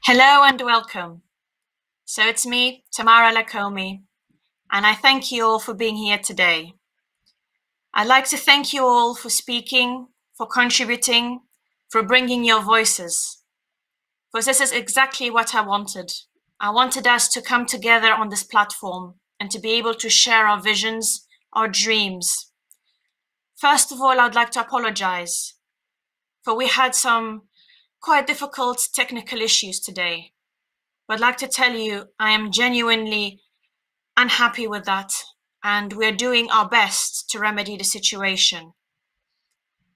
Hello and welcome. So it's me, Tamara Lakomy, and I thank you all for being here today. I'd like to thank you all for speaking, for contributing, for bringing your voices, because this is exactly what I wanted. I wanted us to come together on this platform and to be able to share our visions, our dreams. First of all, I'd like to apologize, for we had some quite difficult technical issues today. But I'd like to tell you, I am genuinely unhappy with that, and we're doing our best to remedy the situation.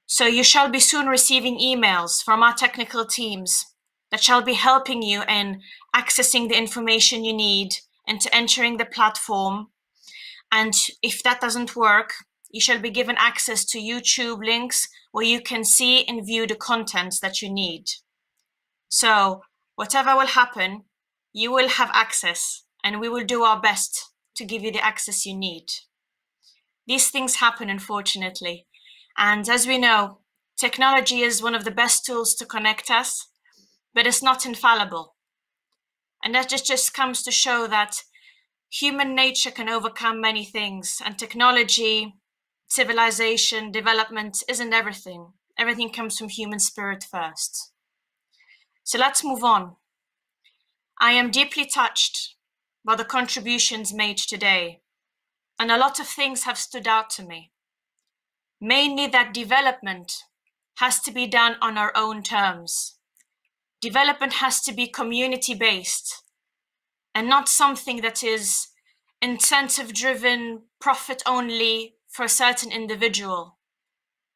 So you shall be soon receiving emails from our technical teams that shall be helping you in accessing the information you need and to entering the platform. And if that doesn't work, you shall be given access to YouTube links where you can see and view the contents that you need. So whatever will happen, you will have access, and we will do our best to give you the access you need. These things happen, unfortunately. And as we know, technology is one of the best tools to connect us, but it's not infallible. And that just comes to show that human nature can overcome many things, and technology, civilization, development isn't everything. Everything comes from human spirit first. So let's move on. I am deeply touched by the contributions made today, and a lot of things have stood out to me. Mainly that development has to be done on our own terms. Development has to be community-based and not something that is incentive-driven, profit-only for a certain individual.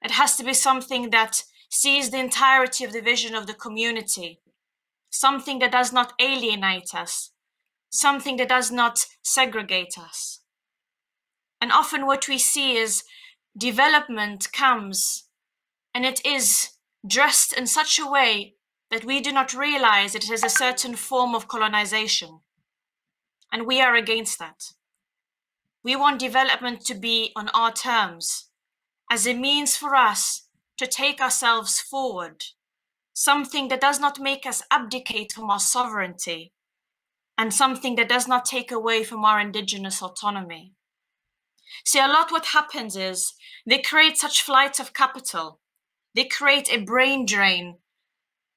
It has to be something that sees the entirety of the vision of the community, something that does not alienate us, something that does not segregate us. And often what we see is development comes and it is dressed in such a way that we do not realize it is a certain form of colonization. And we are against that. We want development to be on our terms as a means for us to take ourselves forward, something that does not make us abdicate from our sovereignty, and something that does not take away from our indigenous autonomy. See, a lot what happens is they create such flights of capital. They create a brain drain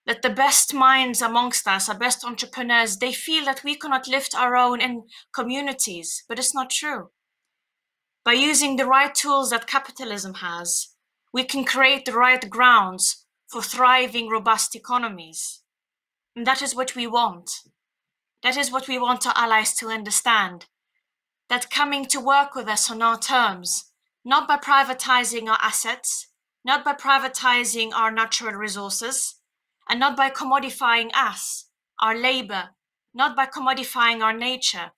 that the best minds amongst us, our best entrepreneurs, they feel that we cannot lift our own in communities, but it's not true. By using the right tools that capitalism has, we can create the right grounds for thriving, robust economies. And that is what we want. That is what we want our allies to understand. That coming to work with us on our terms, not by privatizing our assets, not by privatizing our natural resources, and not by commodifying us, our labor, not by commodifying our nature,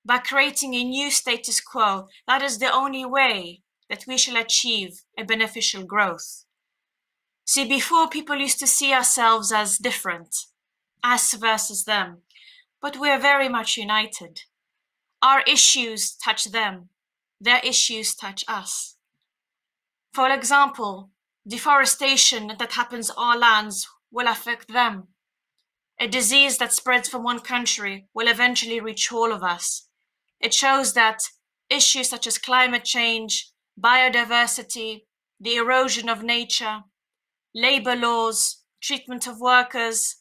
by creating a new status quo, that is the only way that we shall achieve a beneficial growth. See, before people used to see ourselves as different, us versus them, but we are very much united. Our issues touch them, their issues touch us. For example, deforestation that happens on our lands will affect them. A disease that spreads from one country will eventually reach all of us. It shows that issues such as climate change, biodiversity, the erosion of nature, labor laws, treatment of workers,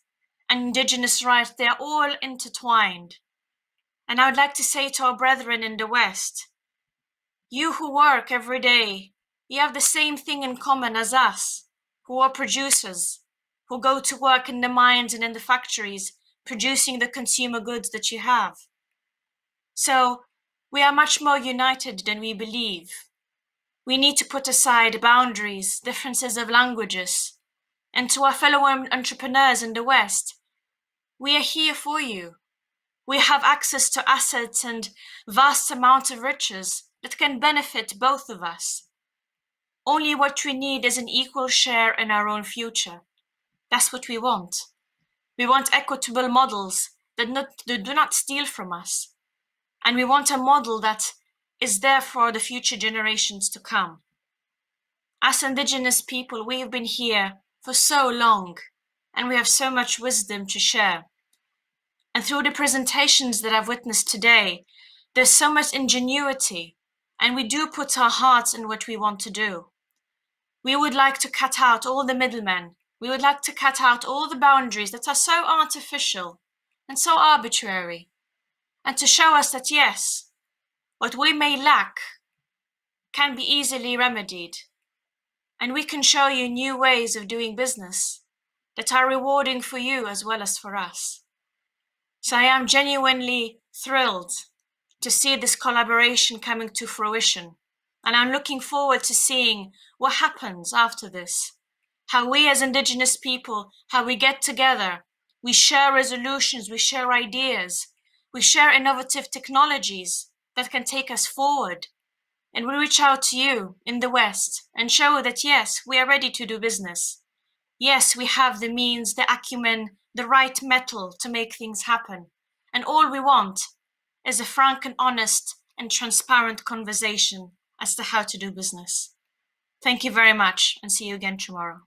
and indigenous rights, they are all intertwined. And I would like to say to our brethren in the West, you who work every day, you have the same thing in common as us, who are producers, who go to work in the mines and in the factories, producing the consumer goods that you have. So we are much more united than we believe. We need to put aside boundaries, differences of languages, and to our fellow entrepreneurs in the West, we are here for you. We have access to assets and vast amounts of riches that can benefit both of us. Only what we need is an equal share in our own future. That's what we want. We want equitable models that do not steal from us. And we want a model that is there for the future generations to come. As indigenous people, we have been here for so long, and we have so much wisdom to share. And through the presentations that I've witnessed today, there's so much ingenuity, and we do put our hearts in what we want to do. We would like to cut out all the middlemen. We would like to cut out all the boundaries that are so artificial and so arbitrary, and to show us that yes, what we may lack can be easily remedied, and we can show you new ways of doing business that are rewarding for you as well as for us. So I am genuinely thrilled to see this collaboration coming to fruition, and I'm looking forward to seeing what happens after this, how we as Indigenous people, how we get together, we share resolutions, we share ideas, we share innovative technologies that can take us forward, and we reach out to you in the West and show that yes, we are ready to do business. Yes, we have the means, the acumen, the right mettle to make things happen. And all we want is a frank and honest and transparent conversation as to how to do business. Thank you very much, and see you again tomorrow.